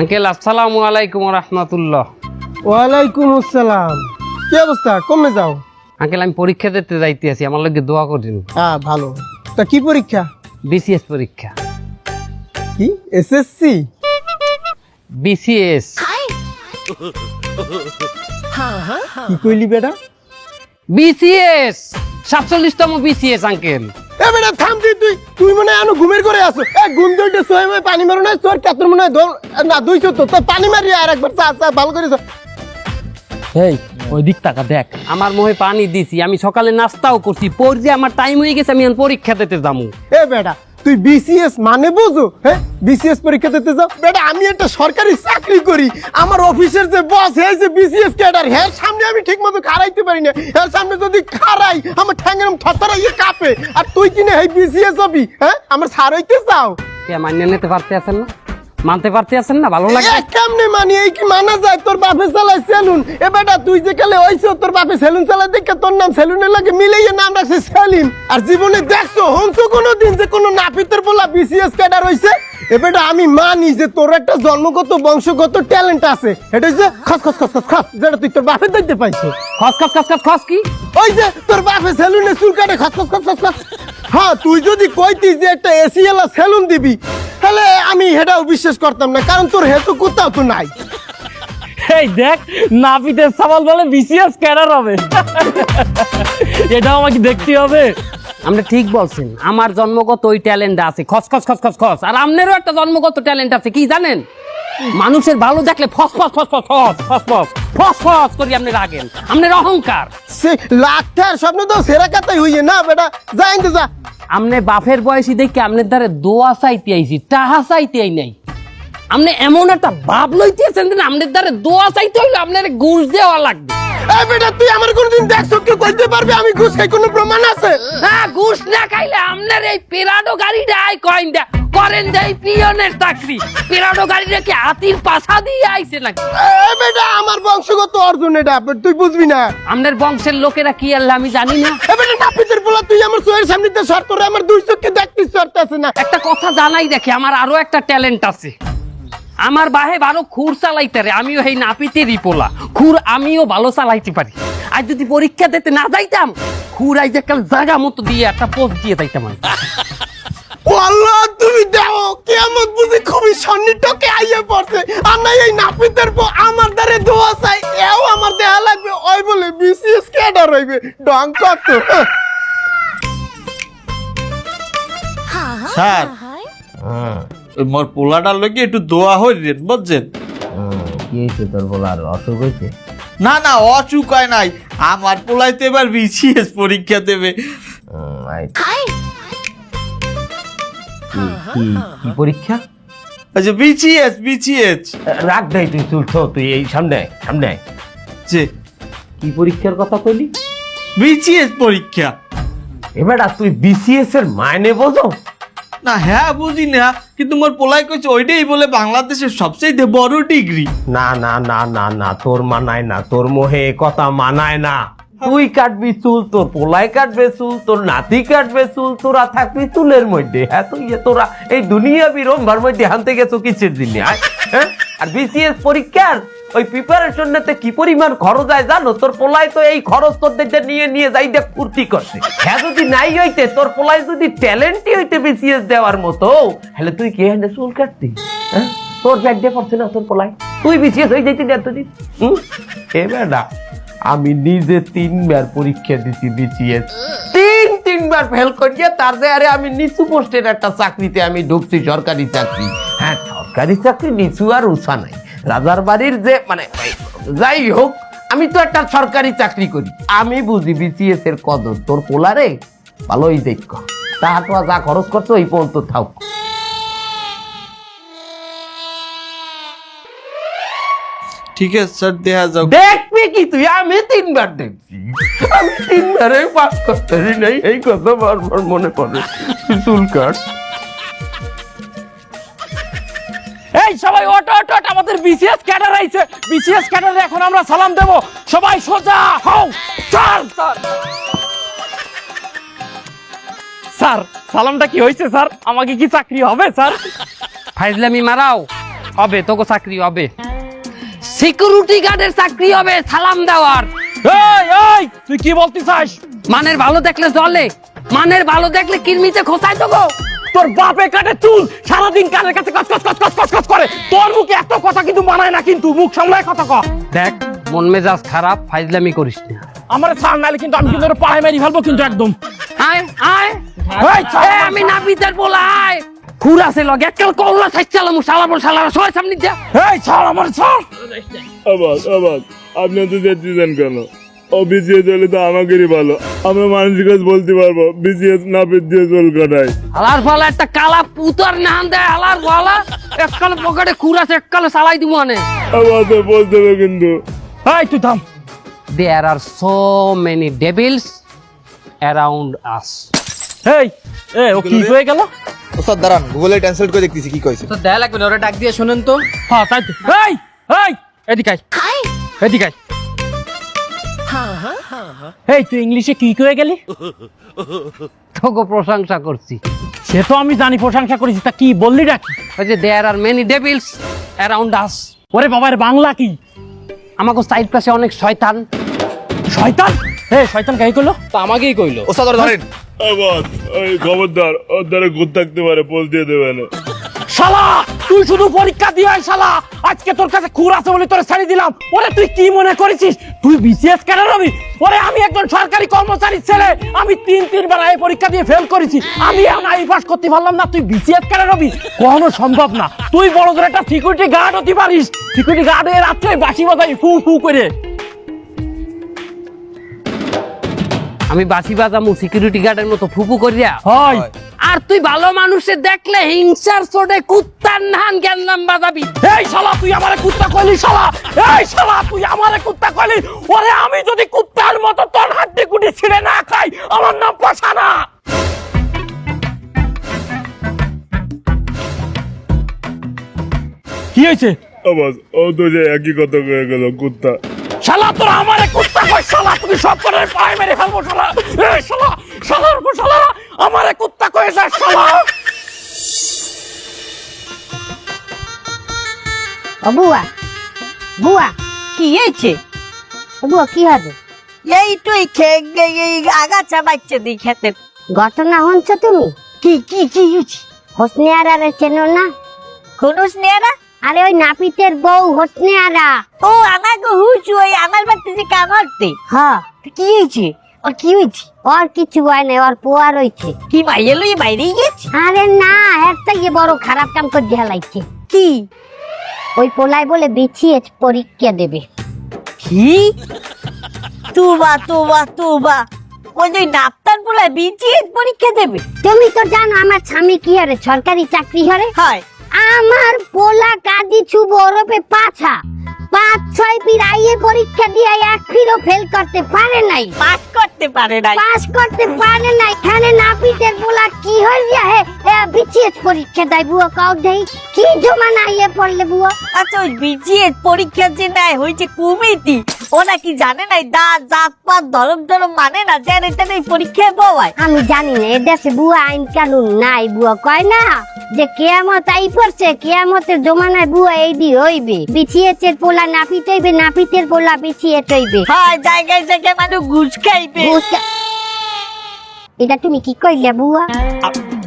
Uncle আসসালামু আলাইকুম রাহমাতুল্লাহ। ওয়ালাইকুম আসসালাম। কি অবস্থা, কমে যাও? আঙ্কেল আমি পরীক্ষা দিতে যাইতে আছি, আমার লগে দোয়া করেন। ভালো। তা কি পরীক্ষা? বিসিএস পরীক্ষা। কি এসএসসি? বিসিএস। কি কইলি বেটা? বিসিএস 47তম বিসিএস আঙ্কেল। এ বেটা থাম তুই মনে হয় ঘুমের করে আসো। ঘুম ধরতে সোয়ে পানি মারো না, তোর কাতর মনে হয় না 200 তো পানি মারি আর একবার চা ভালো করে। এই ওই দিক টাকা দেখ, আমার মুখে পানি দিছি, আমি সকালে নাস্তাও করছি, পর যে আমার টাইম হয়ে গেছে, আমি এখন পরীক্ষা দিতে যাবো। এ বেটা তুই বিসিএস মানে বুঝো? হ্যাঁ, বিসিএস পরীক্ষা দিতে যাও? বেটা আমি একটা সরকারি চাকরি করি, আমার অফিসের যে বস হয়েছে বিসিএস ক্যাডার, হ্যাঁ সামনে আমি ঠিক মতো খারাইতে পারি না। হ্যাঁ সামনে যদি খারাই আমার ঠ্যাঙ্গের থরথরাইয়ে কাঁপে, আর তুই কিনে এই বিসিএস হবি? হ্যাঁ আমার সার হইতে চাও? কে মান্য নিতে পারতে আছেন না, মানতে পারতে আছেন না? ভালো লাগে কেমনে মানি? এই কি মানা যায়? তোর বাপে চালায় সেলুন। এ বেটা তুই যে কালে হইছো, তোর বাপে সেলুন চালায় দেখে তোর নাম সেলুনের লাগে মিলাইয়ে নাম রাখছে সেলিম। আর জীবনে দেখছো হংস কোনোদিন যে কোনো নাপিতের বলা বিসিএস ক্যাডার হইছে? এ বেটা আমি মানি যে তোর একটা জন্মগত বংশগত ট্যালেন্ট আছে, এটা হচ্ছে খস খস খস খস খস, যেটা তুই তোর বাপের দেখতে পাইছো। খস খস খস খস খস কি? ওই যে তোর বাপে সেলুনে চুল কাটে খস খস খস খস খস। হ্যাঁ তুই যদি কইতিস যে একটা এসিএলা সেলুন দিবি, তাহলে আমি এটাও বিশ্বাস করতাম না, কারণ তোর হেতু কোথাও তো নাই। এই দেখ, নাপিতের সাবাল বলে বিসিএস ক্যাডার হবে। এটাও আমাকে দেখতে হবে। আপনি ঠিক বলছেন, আমার জন্মগত ওই ট্যালেন্ট আছে, খস খস খস খস খস। আর আপনারও একটা জন্মগত ট্যালেন্ট আছে, কি জানেন? মানুষের ভালো দেখলে ফস ফস ফস ফস ফস ফস ফস ফস ফস করি আপনি রাগেন, আপনার অহংকার। সে লাখটার স্বপ্ন তো সেরা কাতাই হইয়ে না বেটা, যাই তো যা। আমনে বাপের বয়সী দেখে আপনার দ্বারে দোয়া চাইতে আইছি, টাহা চাইতে আই নাই। আপনি এমন একটা ভাব লইতেছেন যে আপনার দ্বারে দোয়া চাইতে হইলে আপনার ঘুষ দেওয়া লাগবে। এই বেটা তুই আমার কোনদিন দেখছো কেউ কইতে পারবে আমি ঘুষ খাই? কোনো প্রমাণ আছে? হ্যাঁ, ঘুষ না খাইলে আপনার এই পেরাডো গাড়িটা আই কয়েনটা করেন যাই পিয়নের চাকরি। পেরাডো গাড়িটা কি হাতির পাছা দিয়ে আইছে নাকি? এই বেটা আমার বংশগত অর্জন এটা, তুই বুঝবি না। আপনার বংশের লোকেরা কি আল্লাহ আমি জানি না। এই বেটা নাপিতের বলা তুই আমার চোখের সামনে দিয়ে সর করে আমার দুই চোখকে দেখতিস সরতেছে না। একটা কথা জানাই দেখে, আমার আরো একটা ট্যালেন্ট আছে। আমার বাহে ভালো খুর চালাইতে রে, আমিও এই নাপিতেরই পোলা। খুর আমিও ভালো চালাইতে পারি। আর যদি পরীক্ষা দিতে না যাইতাম, খুর আই যে কাল জায়গা মতো দিয়ে একটা পোস্ট দিয়ে যাইতাম আমি। ও আল্লাহ, তুমি দেখো কিয়ামত বুঝি খুবই সন্নিটকে আইয়া পড়ছে। আর না এই নাপিতের পর আমার দ্বারে দোয়া চাই, এও আমার দেয়া লাগবে। ওই বলে বিসিএস ক্যাডার হইবে, ডং কত। স্যার ওই মোর পোলাটার লগে একটু দোয়া হইলেন বুঝছেন? কি হয়েছে তোর বলার? অসুখ হয়েছে? না না, অসুখ হয় নাই, আমার পোলাইতে এবার বিসিএস পরীক্ষা দেবে। কি পরীক্ষা? আচ্ছা বিসিএস বিসিএস। রাখ দেয় তুই চুলছো, তুই এই সামনে সামনে যে কি পরীক্ষার কথা কইলি? বিসিএস পরীক্ষা। এবার তুই বিসিএস এর মাইনে বোঝো? না হ্যাঁ বুঝি না, কিন্তু মোর পোলাই কইছে ওইটাই বলে বাংলাদেশের সবচেয়ে বড় ডিগ্রি। না না না না না, তোর মানায় না, তোর মোহে কথা মানায় না। তুই কাটবি চুল, তোর পোলাই কাটবে চুল, তোর নাতি কাটবে চুল, তোরা থাকবি চুলের মধ্যে। হ্যাঁ তুই তোরা এই দুনিয়া বিরম্ভার মধ্যে হানতে গেছো কিসের দিনে? হ্যাঁ, আর বিসিএস পরীক্ষার ওই প্রিপারেশন নিতে কি পরিমাণ খরচ হয় জানো? তোর পোলাই তো এই খরচ তোদের নিয়ে নিয়ে যাই দেখ ফুর্তি করছে। হ্যাঁ যদি নাই হইতে, তোর পোলাই যদি ট্যালেন্টই হইতে বিসিএস দেওয়ার মতো, তাহলে তুই কে হাতে চুল কাটতি? হ্যাঁ, তোর ব্যাগ দিয়ে পড়ছে না তোর পোলাই, তুই বিসিএস হয়ে যাইতি এতদিন। এবার না, আমি নিজে 3 বার পরীক্ষা দিছি বিসিএস, 3বার ফেল করিয়া তার যে আরে আমি নিচু পোস্টের একটা চাকরিতে আমি ঢুকছি, সরকারি চাকরি। হ্যাঁ সরকারি চাকরি নিচু আর উঁচা নাই, রাজার বাড়ির যে মানে যাই হোক, আমি তো একটা সরকারি চাকরি করি, আমি বুঝি বিসিএস এর কদর। তোর পোলারে ভালোই দেখ, তাহা তো যা খরচ করছো এই পর্যন্ত থাক। ঠিক আছে স্যার, দেখা যাও। দেখবি কি তুই? আমি 3বার দেখছি, আমি 3বারে পাস করতে নাই, এই কথা বারবার মনে পড়ে। চুল কাট। এই সবাই ওট ওট ওট, আমাদের বিসিএস ক্যাডার আইছে। বিসিএস ক্যাডারে এখন আমরা সালাম দেব। সবাই সোজা হও। স্যার স্যার স্যার, সালামটা কি হয়েছে স্যার? আমাকে কি চাকরি হবে স্যার? ফাইজলামি মারাও, হবে তোকে চাকরি হবে, সিকিউরিটি গার্ডের চাকরি হবে, সালাম দেওয়ার। এই এই তুই কি বলতে চাস? মানের ভালো দেখলে জলে, মানের ভালো দেখলে কিরমিতে খোঁচায় তো গো। তোর বাপে কাটে চুল, সারাদিন কানের কাছে কচ কচ কচ কচ কচ কচ করে। তোর মুখে এত কথা কিন্তু মানায় না, কিন্তু মুখ সামলায় কথা কর। দেখ মন মেজাজ খারাপ, ফাইজলামি করিস না। আমার ছাড় নালে কিন্তু আমি কিন্তু ওর পায়ে মেরে ফেলবো কিন্তু একদম। আয় আয় এই ছাড়, এ, আমি নাপিতের বলা আয় খুর আছে লগে এককাল কল্লা সাইচালাম শালাবল শালারা সবাই সামনে যা। এই ছাড়, আমার ছাড়। আবাদ আবাদ আপনি তো যাচ্ছেন কেন? ও বিসিএস হলে তো আমাদেরই ভালো, আমরা মানুষের কাছে বলতে পারবো বিসিএস না দিয়ে চুল কাটাই। হালার ফালা একটা কালা পুতার নাম দেয়, হালার ফালা এককাল পকেটে খুর আছে এককালে চালাই দিব আনে। আবাদ বলতে হবে কিন্তু। এই তুই থাম। There are so many devils around us. এই এ ও কি হয়ে গেল? ওস্তাদ দাঁড়ান, গুগলে ট্রান্সলেট করে দেখতেছি কি কইছে। তো দেয়া লাগবে না, ওরা ডাক দিয়ে শোনেন তো। হ্যাঁ তাই তো। এই এই এদিকে আয়, এদিকে আয়। এই তুই ইংলিশে কি কয়ে গেলি? তোকে প্রশংসা করছি। সে তো আমি জানি প্রশংসা করেছি, তা কি বললি নাকি? ওই যে there are many devils around us. ওরে বাবার বাংলা কি? আমাকে সাইড পাশে অনেক শয়তান। শয়তান? এই শয়তান কাই করলো? তা আমাকেই কইলো। ওস্তাদ ওরে ধরেন। আবাদ ওই খবরদার ওর দ্বারা ঘুর থাকতে পারে, পোল দিয়ে দেবে না। শালা তুই শুধু পরীক্ষা দিয়ে আয় শালা, আজকে তোর কাছে খুর আছে বলে তোরে ছাড়ি দিলাম। ওরে তুই কি মনে করেছিস তুই বিসিএস কেন রবি? ওরে আমি একজন সরকারি কর্মচারীর ছেলে, আমি তিনবার এই পরীক্ষা দিয়ে ফেল করেছি, আমি আই পাস করতে পারলাম না, তুই বিসিএস কেন রবি? কখনো সম্ভব না। তুই বড় করে একটা সিকিউরিটি গার্ড হতে পারিস, সিকিউরিটি গার্ড এর রাত্রে বাঁশি বাজাই ফু ফু করে। আমি বাসি বাজামু সিকিউরিটি গার্ডের মতো ফুপু করিয়া? হয় আর তুই ভালো মানুষের দেখলে হিংসার চোটে কুত্তার নান জ্ঞানলাম বাজাবি। এই শালা তুই আমারে কুত্তা কইলি শালা, এই শালা তুই আমারে কুত্তা কইলি। ওরে আমি যদি কুত্তার মতো তোর হাড্ডি গুটি ছিঁড়ে না খাই, আমার নাম পাশানা। কি হয়েছে? আবাদ ও তো যে একই কথা কয়ে গেল, কুত্তা। শালা তোরা আমারে কুত্তা কই শালা, তুমি সব করে পায়ে মেরে ফেলবো শালা। এই শালা শালার উপর শালা আমারে কুত্তা কয়ে যায় শালা। ও বুয়া, বুয়া, কি হয়েছে? বুয়া কি হবে? এই তুই আগাছা বাচ্চা দিই খেতে। ঘটনা হচ্ছে তুমি কি কি কি হয়েছে? হোসনে আরারে চেনো না? কোন স্নেহরা? আরে ওই নাপিতের বউ হোসনে আরা। ও আমাকে হুচু ওই আমার বাড়িতে কাম করতে। হ্যাঁ, কি হয়েছে? ওর কি হয়েছে? ওর কিছু হয় না, ওর পোয়া রয়েছে। কি মাইয়ে লই বাইরেই গেছে? আরে না, একটা গিয়ে বড় খারাপ কাম করে ঢেলাইছে। কি? ওই পোলাই বলে বিছিয়ে পরীক্ষা দেবে। কি? তুবা ওই যে ডাক্তার বলে বিচিএস পরীক্ষা দেবে? তুমি তো জানো আমার স্বামী কি হারে সরকারি চাকরি হারে। হয় আমার পোলা কাদি ছুব ওরপে পাছা 5-6 পিরাইয়ে পরীক্ষা দিয়ে এক ফিরও ফেল করতে পারে নাই, পাস করতে পারে না। পাস করতে পারে নাই। এখানে নাপিতের পোলা কি হইয়া হে বিচিএস পরীক্ষা দেয় বুয়া, কাউ দেই কি জমানা ইয়ে পড়লে বুয়া। আচ্ছা ওই বিচিএস পরীক্ষা যে নেয় হয়েছে কমিটি, ওরা কি জানে না জাত পাত ধরম মানে না, জানে তাহলে পরীক্ষায় বয়। আমি জানি না এ দেশে বুয়া আইন কানুন নাই। বুয়া কয় না যে কেয়ামত আই পড়ছে, কেয়ামতের জমানায় বুয়া এই দি হইবে, বিচিএস এর পোলা নাপিত হইবে, নাপিতের পোলা বিচিএস হইবে। হয় জায়গায় জায়গায় মানুষ ঘুষ খাইবে। এটা তুমি কি কইলে বুয়া?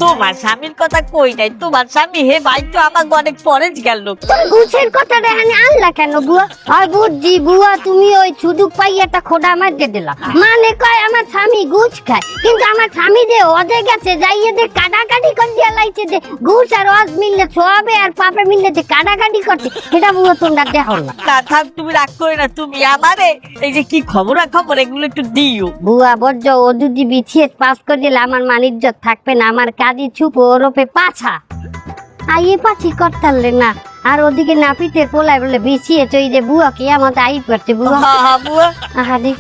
তোমার স্বামীর কথা কই নাই, তোমার স্বামী হে ভাই তো আমাকে অনেক পরেজ গেল। ঘুষের কথাটা এখানে আনলা কেন বুয়া? আর বুঝছি বুয়া, তুমি ওই সুযোগ পাই একটা খোদা মারতে দিলা। মানে কয় আমার স্বামী ঘুষ খায়, কিন্তু আমার স্বামী যে অদে গেছে যাইয়ে যে কাটাকাটি করে দিয়া লাইছে, যে ঘুষ আর অজ মিললে ছোয়াবে আর পাপে মিললে যে কাটাকাটি করছে, সেটা বুয়া তোমরা দেখো না। না থাক, তুমি রাগ করে না, তুমি আমারে এই যে কি খবর এগুলো একটু দিও। বুয়া বর্জ ও যদি বিছিয়ে পাস করে দিলে আমার মানিজ্য থাকবে না, আমার কাজী ছুপ ওরপে পাছা আইয়ে পাছি করতালে না। আর ওদিকে নাপিতের পোলাই বলে বিছিয়ে চই যে বুয়া কি আমাদের আই করছে বুয়া। বুয়া আহারে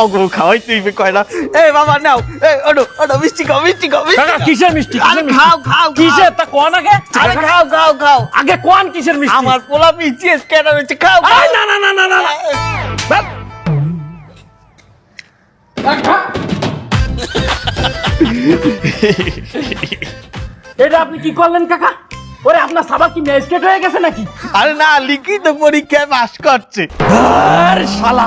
অগো খাওয়াই তুই কয় না। এই বাবা নাও, এই ওডো মিষ্টি খাও, মিষ্টি খাও, মিষ্টি কাকা খাও। কিসের মিষ্টি? আরে খাও খাও কিসের তা কোন আগে? আরে খাও খাও খাও। আগে কোন কিসের মিষ্টি? আমার পোলা বিচিএস কেন হচ্ছে, খাও খাও। এই না না না না না না। বাপ। এটা আপনি কি করলেন কাকা? ওরে আপনার সাবাল কি ম্যাজিস্ট্রেট হয়ে গেছে নাকি? আরে না, লিখিত পরীক্ষায় পাস করছে। আরে শালা,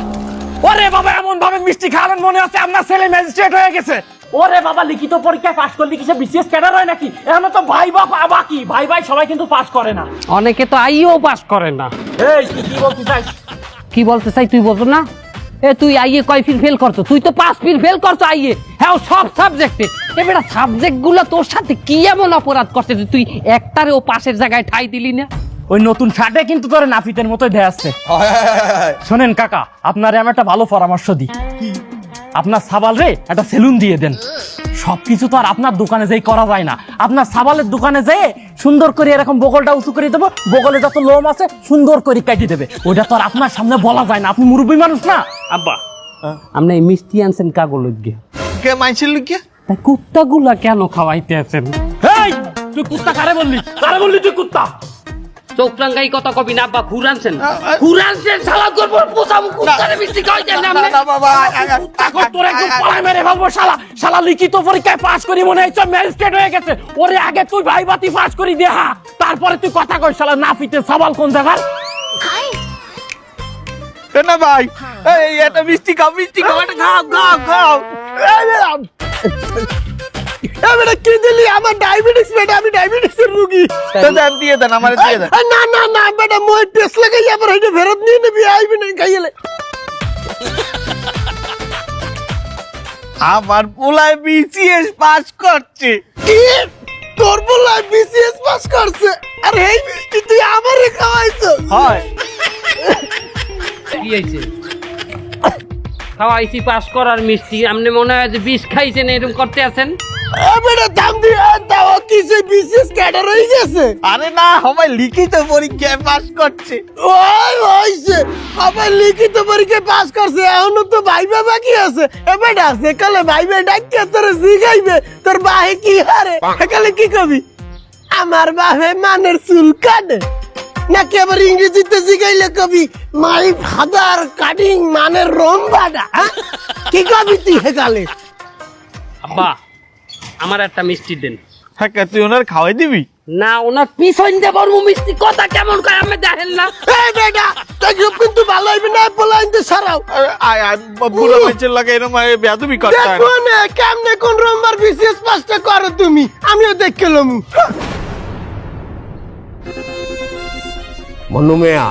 ওরে বাবা এমন ভাবে মিষ্টি খাওয়ালেন মনে হচ্ছে আপনার ছেলে ম্যাজিস্ট্রেট হয়ে গেছে। ওরে বাবা, লিখিত পরীক্ষায় পাস করলে কি সে বিসিএস ক্যাডার হয় নাকি? এখন তো ভাই বাকি ভাই সবাই কিন্তু পাস করে না। অনেকে তো আইও পাস করে না। এই তুই কি বলতে চাইছ? কি বলতে চাই তুই বলতো না? তুই আইয়ে কয় ফিল ফেল করছো? তুই তো 5 ফিল ফেল করছো আইয়ে। হ্যাঁ, সব সাবজেক্টে। এবারে সাবজেক্ট গুলো তোর সাথে কি এমন অপরাধ করছে যে তুই একটারেও পাশের জায়গায় ঠাই দিলি না? ওই নতুন শার্টে কিন্তু তোর নাফিতের মতোই দেয়া আসছে। শোনেন কাকা, আপনারে আমি একটা ভালো পরামর্শ দিই। আপনার সাবাল রে একটা সেলুন দিয়ে দেন। সবকিছু তো আর আপনার দোকানে যেই করা যায় না। আপনার সাবালের দোকানে যেয়ে সুন্দর করে এরকম বগলটা উঁচু করে দেবো, বগলে যত লোম আছে সুন্দর করে কাটিয়ে দেবে। ওইটা তো আর আপনার সামনে বলা যায় না, আপনি মুরব্বী মানুষ না। আব্বা, আপনি এই মিষ্টি আনছেন কাগজ গিয়ে, কে মাইছিল লিখে? তাই কুত্তাগুলা কেন খাওয়াইতে আছেন? এই তুই কুত্তা কারে বললি তুই কুত্তা? চৌকরাঙ্গাই কথা কবি না আব্বা। খুরানছেন শালা করবো পোষাম কুত্তারে মিষ্টি খাওয়াইতে না আপনি? বাবা, এখন তোর একদম পাড়ায় মেরে ভাববো শালা লিখিত পরীক্ষায় পাস করি মনে হচ্ছে ম্যাজিস্ট্রেট হয়ে গেছে। ওরে আগে তুই ভাইবাতি পাস করি দেখা, তারপরে তুই কথা কই। শালা নাফিতে সাবাল কোন জায়গার? না ভাই, এই একটা মিষ্টি খাও, এটা খাও। বেটা কি দিলি? আমার ডায়াবেটিস বেটা, আমি ডায়াবেটিসের রোগী। তো দেন, দিয়ে দেন, আমার দিয়ে দেন। না না না বেটা, মই টেস্ট লাগাই আবার এটা ফেরত নিয়ে নেবি, আইবি না খাইলে। আমার পোলায় বিসিএস পাস করছে। কি? তোর বলা বিসিএস পাস করছে? আর এই মিষ্টি তুই আমারে খাওয়াইছো? হয় কি হয়েছে? খাওয়াইছি পাস করার মিষ্টি, আপনি মনে হয় যে বিষ খাইছেন এরকম করতে আছেন? বেটা দাম দিয়ে দাও, কি যে বিসিএস ক্যাডার হয়ে গেছে? আরে না, সবাই লিখিত পরীক্ষায় পাস করছে। ওই হইছে, আবার লিখিত পরীক্ষায় পাস করছে, এখনো তো ভাইবা বাকি আছে। এ বেটা সেকালে ভাইবা ডাকিয়ে তোর জিগাইবে তোর বাহে কি হারে, সেকালে কি কবি? আমার বাহে মানের চুল কাটে নাকি? আবার ইংরেজিতে জিগাইলে কবি মাই ফাদার কাটিং মানের রম্বাডা। কি কবি তুই সেকালে? আব্বা, আমার একটা মিষ্টি দেন। হ্যাঁ, তুই ওনার খাওয়াই দিবি? না, ওনার পিছন দেব মিষ্টি। কথা কেমন কয় আমি দেখেন না? এই বেটা তুই কিন্তু ভালো হইবে না, বলাইতে সারাও। বুড়ো মানুষের লাগে এরকম বেয়াদবি করতে হয় না। দেখো না কেমনে কোন রম্বার বিসিএস পাসটা করো তুমি, আমিও দেখে লমু। মনুমিয়া,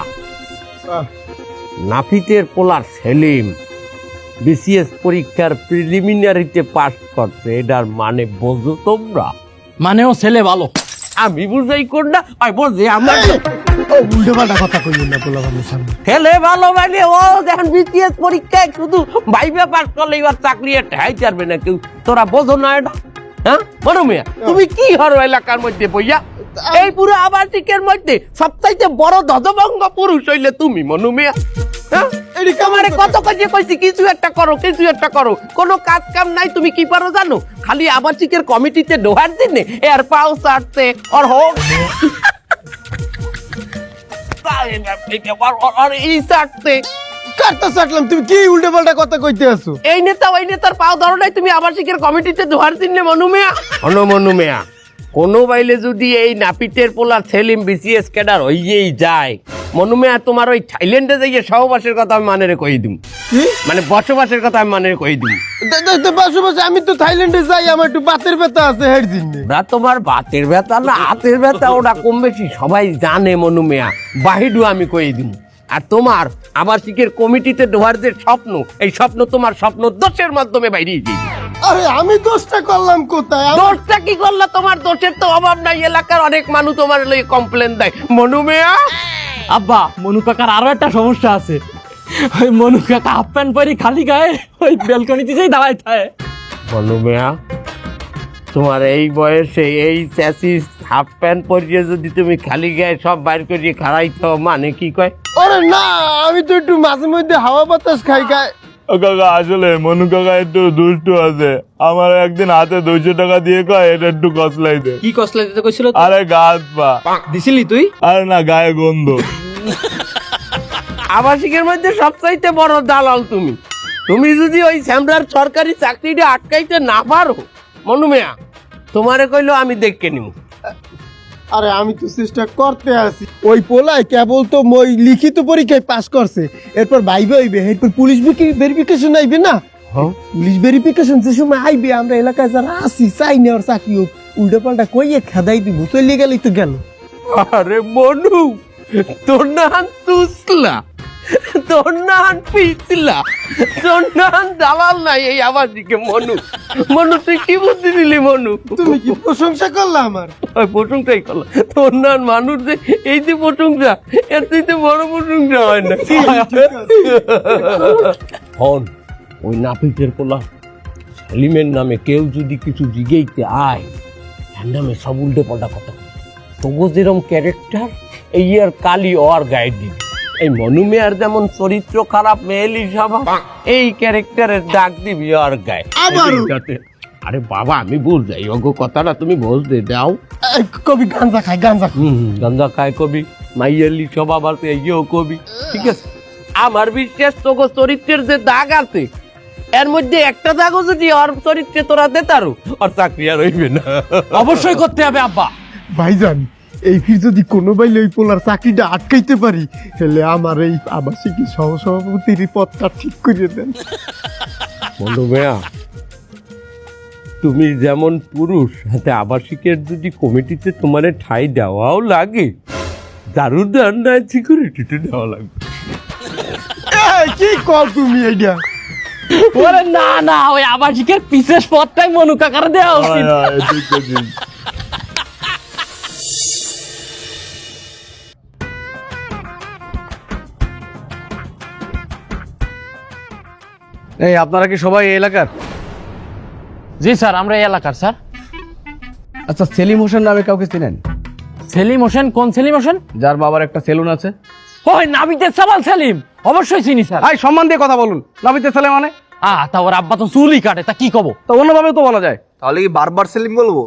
নাফিতের পোলার সেলিম বিসিএস পরীক্ষার প্রিলিমিনারিতে পাস করছে, এটার মানে বোঝো তোমরা? মানে ও ছেলে ভালো। আমি বুঝাই কোনটা বোঝে আমার উল্টো পাল্টা কথা কইল না পোলাপানের সামনে। ছেলে ভালো মানে ও যখন বিসিএস পরীক্ষায় শুধু ভাইবা পাস করলে এবার চাকরি ঠাই চারবে না কেউ। তোরা বোঝো না এটা? হ্যাঁ মনুমিয়া, তুমি কি হরো এলাকার মধ্যে বইয়া? এই পুরো আবাসিকের মধ্যে সবচাইতে বড় ধ্বজভঙ্গ পুরুষ হইলে তুমি মনুমিয়া। হ্যাঁ, তোমারে কত কাজে কইছি কিছু একটা করো, কোনো কাজ কাম নাই। তুমি কি পারো জানো? খালি আবাসিকের কমিটিতে ঢোকার দিনে এর পাও চাটতে আর হোক এই চাটতে কাটতে চাটলাম, তুমি কি উল্টো পাল্টা কথা কইতে আছো? এই নেতা ওই নেতার পাও ধরো নাই, তুমি আবাসিকের কমিটিতে ঢোকার দিনে মনুমিয়া। মনুমিয়া, কোনো বাইলে যদি এই নাপিতের পোলার সেলিম বিসিএস ক্যাডার হইয়েই যায়, মনুমিয়া তোমার ওই থাইল্যান্ডে যাইয়ে সহবাসের কথা আমি মানে কই দিম, মানে বসবাসের কথা আমি মানে কই দিম। বসে আমি তো থাইল্যান্ডে যাই, আমার একটু বাতের ব্যথা আছে হের দিনে। তোমার বাতের ব্যথা না হাতের ব্যথা ওটা কম বেশি সবাই জানে মনুমিয়া, বাহিডু আমি কই দিম। আর তোমার আবাসিকের কমিটিতে ঢোয়ার যে স্বপ্ন, এই স্বপ্ন তোমার স্বপ্ন দোষের মাধ্যমে বাইরে যাই। আরে আমি দোষটা করলাম কোথায়? দোষটা কি করলো? তোমার দোষের তো অভাব নাই, এলাকার অনেক মানুষ তোমার লই কমপ্লেন দেয় মনুমিয়া। আব্বা, মনু কাকার আরো একটা সমস্যা আছে। ওই মনু কাকা হাফ প্যান্ট পরি খালি গায়ে ওই বেলকনিতে যেই দাঁড়ায় থাকে। মনুমিয়া, তোমার এই বয়সে এই চ্যাসিস হাফ প্যান্ট পরিয়ে যদি তুমি খালি গায়ে সব বাইর করিয়ে খাড়াইতে মানে কি কয়? আরে না, আমি তো একটু মাঝে মধ্যে হাওয়া বাতাস খাই গায়ে। ও কাকা, আসলে মনু কাকা একটু দুষ্টু আছে। আমার একদিন হাতে 200 টাকা দিয়ে কয় এটা একটু কসলাই দে। কি কসলা দিতে কইছিল? আরে গাছ পা দিছিলি তুই? আরে না, গায়ে গন্ধ। আবাসিকের মধ্যে সবচাইতে বড় দালাল তুমি। তুমি যদি ওই স্যামরার সরকারি চাকরিটা আটকাইতে না পারো মনুমিয়া, তোমারে কইলো আমি দেখকে নিব। আরে আমি তো চেষ্টা করতে আছি। ওই পোলায় কেবল তো মই লিখিত পরীক্ষায় পাস করছে, এরপর ভাইবে হইবে, এরপর পুলিশ ভেরিফিকেশন আইবে না। পুলিশ ভেরিফিকেশন যে সময় আইবে আমরা এলাকায় যারা আছি চাই না ওর চাকরি হোক, উল্টো পাল্টা কইয়ে খেদাই দিব, চলে গেলেই তো গেল। আরে মনু, তোর নাম তুসলা, তোর নাম পিছলা, তোর নাম দালাল নাই এই আবাসিকে। মনু, মনু তুই কি বুদ্ধি দিলি মনু? তুমি কি প্রশংসা করলা আমার? ওই প্রশংসাই করলাম। তোর নাম মানুষ যে এই যে প্রশংসা, এর তুই বড় প্রশংসা হয় না। হন ওই নাপিতের পোলা সেলিমের নামে কেউ যদি কিছু জিগেইতে আয়, এর নামে সব উল্টে পাল্টা কথা তবু যেরকম ক্যারেক্টার এই আর কালি ওর গায়ে দিবি। এই মনু মেয়ার যেমন চরিত্র খারাপ, মেয়েলি স্বভাব, এই ক্যারেক্টারের ডাক দিবি ওর গায়ে। আরে বাবা আমি বুঝ যাই, ওগো কথাটা তুমি বুঝতে দাও। কবি গাঞ্জা খায়, গাঞ্জা গাঞ্জা খায় কবি, মাইয়ালি স্বভাব আছে এইও কবি, ঠিক আছে। আমার বিশ্বাস তোগো চরিত্রের যে দাগ আছে এর মধ্যে একটা দাগও যদি ওর চরিত্রে তোরা দে তারও ওর চাকরি আর হইবে না। অবশ্যই করতে হবে আব্বা। ভাইজান এই ফির যদি কোনো বাইলে ওই পোলার চাকরিটা আটকাইতে পারি, তাহলে আমার এই আবাসিক সহসভাপতির পদটা ঠিক করে দেন। বন্ধু মেয়া, তুমি যেমন পুরুষ, হাতে আবাসিকের যদি কমিটিতে তোমার ঠাঁই দেওয়াও লাগে, দারুদার না সিকিউরিটিতে দেওয়া লাগবে। কি কল তুমি এইটা? ওরে না না, ওই আবাসিকের বিশেষ পদটাই মনু কাকার দেওয়া উচিত। এই আপনারা কি সবাই এই এলাকার? জি স্যার, আমরা এই এলাকার স্যার। আচ্ছা, সেলিম হোসেন নামে কাউকে চিনেন? সেলিম হোসেন? কোন সেলিম হোসেন? যার বাবার একটা সেলুন আছে। ওই নাবিতের সাবাল সেলিম, অবশ্যই চিনি স্যার। আই সম্মান দিয়ে কথা বলুন। নাবিতের ছেলে মানে? তা ওর আব্বা তো চুলই কাটে, তা কি কব? তো অন্যভাবে তো বলা যায়। তাহলে কি বারবার সেলিম বলবো?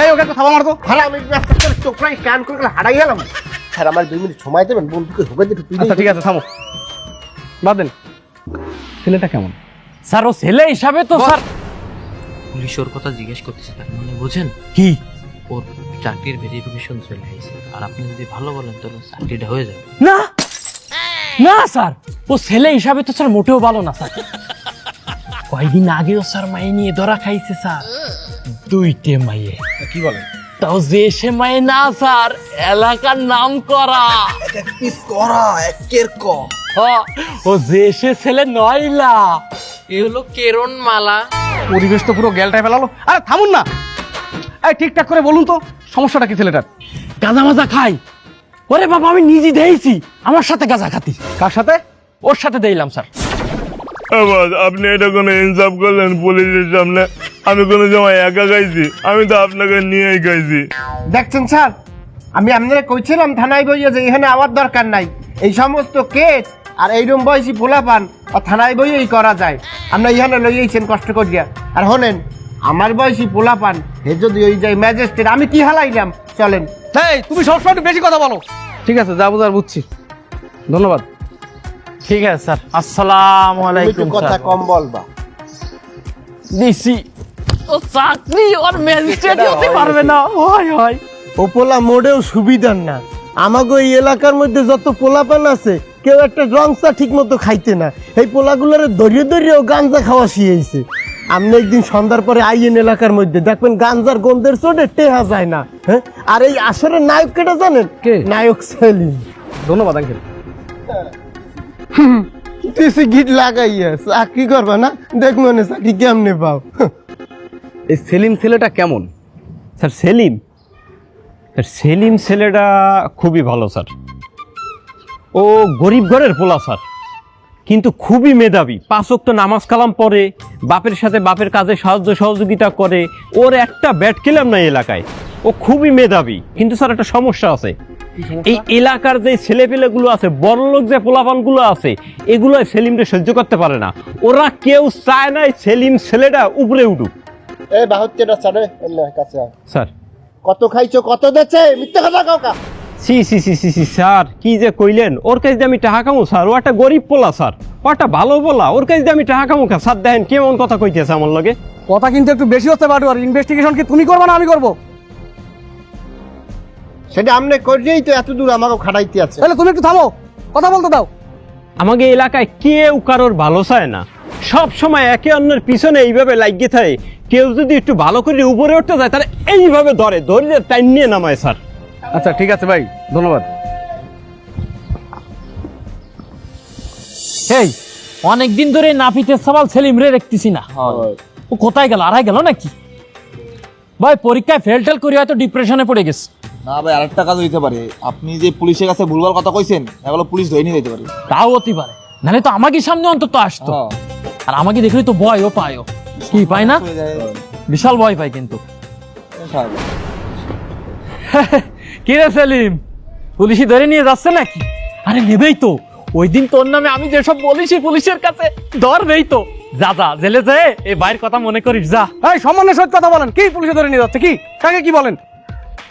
এই ওকে একটা থাবা মারতো। আমি চোখটাই কান করে হারাই গেলাম। স্যার আমার 2 মিনিট সময় দেবেন, বন্ধুকে হবে একটু। আচ্ছা ঠিক আছে, থামো, বাদ দেন। ছেলেটা কেমন? স্যার ও ছেলে হিসাবে তো স্যার। পুলিশ ওর কথা জিজ্ঞেস করতেছে, তার মানে বোঝেন কি ওর চাকরির ভেরিফিকেশন চলে আসছে, আর আপনি যদি ভালো বলেন তাহলে চাকরিটা হয়ে যাবে। না না স্যার, ও ছেলে হিসাবে তো স্যার মোটেও ভালো না স্যার। কয়েকদিন আগেও স্যার মায়ে নিয়ে ধরা খাইছে স্যার, 2টে মাইয়ে। কি বলেন? তাও যে সে মায়ে না স্যার, এলাকার নাম করা। ও যে সে ছেলে নয়লা, এ হলো কেরণ মালা। পরিবেশ তো পুরো গ্যালটায় ফেলালো। আরে থামুন না, এই ঠিকঠাক করে বলুন তো সমস্যাটা কি ছেলেটার? গাঁজা মাজা খাই। ওরে বাবা, আমি নিজে দেখছি আমার সাথে গাঁজা খাতি। কার সাথে? ওর সাথে দিলাম স্যার। আবার আপনি এটা কোনো ইনসাফ করলেন পুলিশের সামনে? আমি কোনো সময় একা খাইছি? আমি তো আপনাকে নিয়েই খাইছি। দেখছেন স্যার, আমি আপনারা কইছিলাম থানায় বইয়ে যে এখানে আওয়ার দরকার নাই, এই সমস্ত কেস আর এইরকম বয়সী পোলাপান আর থানায় বইয়েই করা যায়। আমরা এখানে লইয়েছেন কষ্ট করিয়া। আর হনেন আমার বয়সী পোলাপান হে যদি ওই যায় ম্যাজিস্ট্রেট, আমি কি হালাইলাম? চলেন। এই তুমি সবসময় একটু বেশি কথা বলো। ঠিক আছে, যা বুঝার বুঝছি, ধন্যবাদ। ঠিক আছে স্যার, আসসালামু আলাইকুম। কথা কম বলবা। দিছি ও চাকরি, ওর ম্যাজিস্ট্রেট হতে পারবে না। হয় হয়, ও পোলা মোটেও সুবিধার না। আমাকে ওই এলাকার মধ্যে যত পোলাপান আছে কেউ একটা রং চা ঠিক মতো খাইতে না, এই পোলাগুলোর দরিয়ে দরিয়েও গাঞ্জা খাওয়া শিয়েছে। আপনি একদিন সন্ধ্যার পরে আইয়েন এলাকার মধ্যে, দেখবেন গাঞ্জার গন্ধের চোটে টেহা যায় না। হ্যাঁ, আর এই আসরের নায়ক কেটা জানেন? কে? নায়ক সেলিম। ধন্যবাদ আঙ্কেল। তুই গিট লাগাইয়া চাকরি করবা না, দেখ মনে চাকরি কেমনে পাও। এই সেলিম ছেলেটা কেমন? স্যার সেলিম, সেলিম ছেলেটা খুবই ভালো স্যার। ও গরিব ঘরের পোলা স্যার, কিন্তু খুবই মেধাবী। 5 ওয়াক্ত নামাজ কালাম পড়ে, বাপের সাথে বাপের কাজে সাহায্য সহযোগিতা করে। ওর একটা ব্যাট খেলাম না এলাকায়। ও খুবই মেধাবী, কিন্তু স্যার একটা সমস্যা আছে। এই এলাকার যে ছেলেপেলেগুলো আছে, বড় লোক যে পোলাপানগুলো আছে, এগুলো সেলিমকে সহ্য করতে পারে না। ওরা কেউ চায় না সেলিম ছেলেটা উপরে উঠুক। এই বাহুত্তেটা ছাড়ে কাছে স্যার কত খাইছো, কত দেছে? মিথ্যা কথা কাউকা। সি সি সি সি সি স্যার, কি যে কইলেন? ওর কাছে আমি টাকা কামো স্যার? ও একটা গরিব পোলা স্যার, ও একটা ভালো পোলা। ওর কাছে আমি টাকা কামো স্যার? দেখেন কেমন কথা কইতেছে আমার লগে। কথা কিন্তু একটু বেশি হচ্ছে বাটু। আর ইনভেস্টিগেশন কি তুমি করবে না আমি করবো? সেটা আমনে করিয়েই তো এত দূর আমাকে খাটাইতে আছে। তাহলে তুমি একটু থামো, কথা বলতে দাও। আমাকে এলাকায় কেউ কারোর ভালো চায় না, সব সময় একে অন্যের পিছনে এইভাবে লাগিয়ে থাকে। কেউ যদি একটু ভালো করে উপরে উঠতে যায় তাহলে এইভাবে ধরে টাইম নিয়ে নামায় স্যার। আচ্ছা ঠিক আছে ভাই, ধন্যবাদ। এই অনেকদিন ধরে নাপিতের সওয়াল সেলিম রে দেখতেছি না, ও কোথায় গেল? আড়াই গেল নাকি? ভাই পরীক্ষায় ফেল টেল করে হয়তো ডিপ্রেশনে পড়ে গেছে। না ভাই, আরেকটা কাজ হইতে পারে। আপনি যে পুলিশের কাছে ভুলভাল কথা কইছেন, এগুলো পুলিশ ধরে নিয়ে যেতে পারে। তাও হতে পারে, নাহলে তো আমাকে সামনে অন্তত আসতো। আর আমাকে দেখলে তো ভয়ও পায়ও। কি পায় না? বিশাল ভয় পায় কিন্তু। কি রে সেলিম, পুলিশই ধরে নিয়ে যাচ্ছে নাকি? আরে নেবেই তো, ওই দিন তোর নামে আমি যেসব বলেছি পুলিশের কাছে, ধরবেই তো। যা যা জেলে যায়, এই ভাইয়ের কথা মনে করিস যা। এই সম্মানের সহিত কথা বলেন, কি পুলিশে ধরে নিয়ে যাচ্ছে? কি কাকে কি বলেন?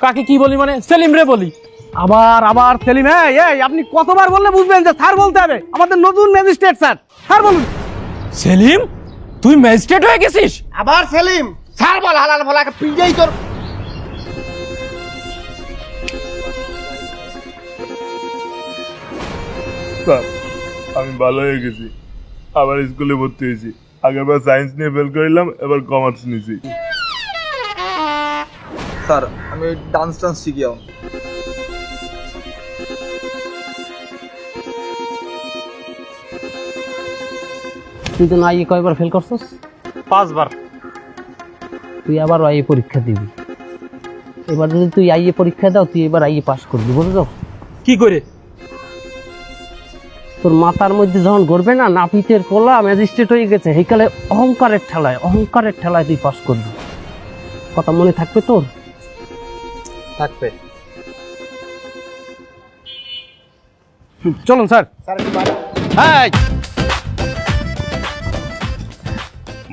কাকে কি বলি মানে? সেলিম রে বলি। আবার সেলিম? এই আপনি কতবার বললে বুঝবেন যে স্যার বলতে হবে? আমাদের নতুন ম্যাজিস্ট্রেট স্যার, স্যার বলুন। সেলিম তুই ম্যাজিস্ট্রেট হয়ে গেছিস? আবার সেলিম স্যার বল, হালাল ভলা পিটাই তোর। স্যার, আমি ভালো হয়ে গেছি, আবার স্কুলে ভর্তি হয়েছি। আগেরবার সায়েন্স নিয়ে ফেল করিলাম, এবার কমার্স নিয়েছি। স্যার আমি ডান্স শিখিও। তুই তো আইয়ে কয়বার ফেল করছস? 5 বার। তুই আবার আইয়ে পরীক্ষা দিবি। এবার যদি তুই আইয়ে পরীক্ষা দাও, তুই এবার আইয়ে পাস করবি, বুঝছো? কি করে? তোর মাথার মধ্যে যখন গড়বে না নাপিতের পোলা ম্যাজিস্ট্রেট হয়ে গেছে, সেইকালে অহংকারের ঠেলায় তুই পাস করবি। কথা মনে থাকবে তোর? থাকবে। চলুন স্যার। হ্যাঁ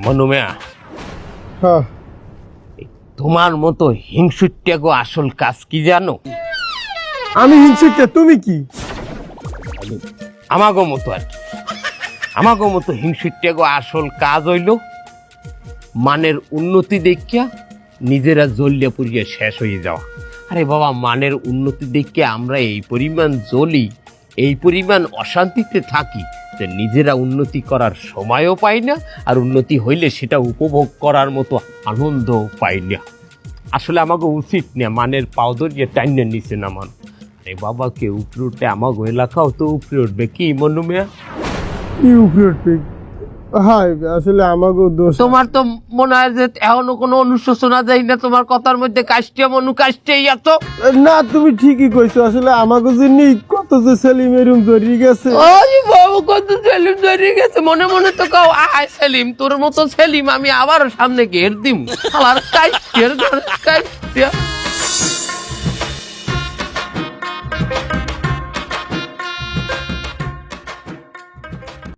মনু মিয়া, হ্যাঁ, তোমার মতো হিংসুট্যাগো আসল কাজ কি জানো? আমি হিংসুটে, তুমি কি? আমাগো মতো আর কি, আমাগো মতো হিংসুট্যাগো আসল কাজ হইল মানের উন্নতি দেখিয়া নিজেরা জ্বলিয়া পুড়িয়া শেষ হয়ে যাওয়া। আরে বাবা, মানের উন্নতি দেখিয়া আমরা এই পরিমাণ জ্বলি, এই পরিমাণ অশান্তিতে থাকি যে নিজেরা উন্নতি করার সময়ও পাই না, আর উন্নতি হইলে সেটা উপভোগ করার মতো আনন্দও পাই না। আসলে আমাকে উচিত না মানের পাউদরিয়া টাইনের নিচে নামান। আরে বাবা, কে উপরে উঠে আমাকে এলাকাও তো উপরে উঠবে, কি মনু মিয়া? কি উপরে উঠবে? হ্যাঁ আসলে আমাকে দোষ। তোমার তো মনে হয় যে এখনো কোনো অনুশোচনা যায় না তোমার কথার মধ্যে। কাষ্টিয়া মনু কাষ্টিয়াই এত না, তুমি ঠিকই কইছো। আসলে আমাকে জন্য কত যে সেলিম এরম জড়িয়ে গেছে। ওই বাবু, কত সেলিম জড়িয়ে গেছে। মনে মনে তো কাও আয় সেলিম, তোর মতো সেলিম আমি আবার সামনে ঘের দিম। আমার কাষ্টিয়ার কাষ্টিয়া